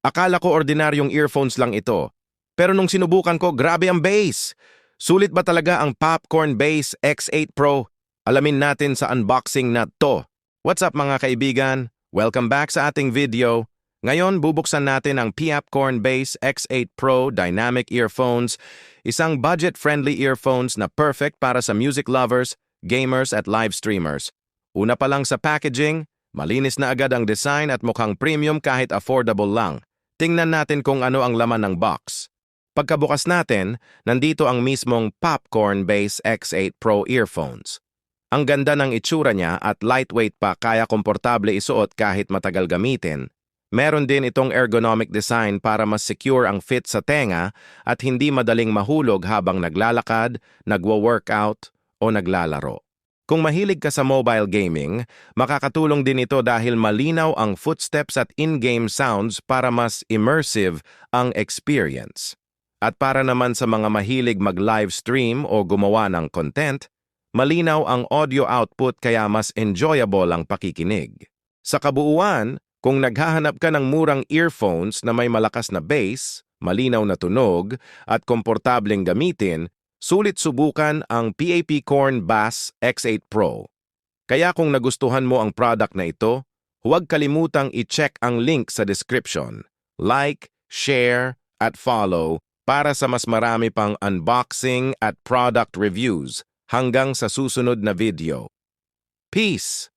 Akala ko ordinaryong earphones lang ito. Pero nung sinubukan ko, grabe ang bass! Sulit ba talaga ang Popcorn Bass X8 Pro? Alamin natin sa unboxing na to. What's up mga kaibigan? Welcome back sa ating video. Ngayon, bubuksan natin ang Popcorn Bass X8 Pro Dynamic Earphones, isang budget-friendly earphones na perfect para sa music lovers, gamers at live streamers. Una pa lang sa packaging, malinis na agad ang design at mukhang premium kahit affordable lang. Tingnan natin kung ano ang laman ng box. Pagkabukas natin, nandito ang mismong Popcorn Bass X8 Pro earphones. Ang ganda ng itsura niya at lightweight pa kaya komportable isuot kahit matagal gamitin. Meron din itong ergonomic design para mas secure ang fit sa tenga at hindi madaling mahulog habang naglalakad, nagwo-workout o naglalaro. Kung mahilig ka sa mobile gaming, makakatulong din ito dahil malinaw ang footsteps at in-game sounds para mas immersive ang experience. At para naman sa mga mahilig mag-live stream o gumawa ng content, malinaw ang audio output kaya mas enjoyable ang pakikinig. Sa kabuuan, kung naghahanap ka ng murang earphones na may malakas na bass, malinaw na tunog, at komportableng gamitin, sulit subukan ang Popcorn Bass X8 Pro. Kaya kung nagustuhan mo ang product na ito, huwag kalimutang i-check ang link sa description. Like, share, at follow para sa mas marami pang unboxing at product reviews hanggang sa susunod na video. Peace!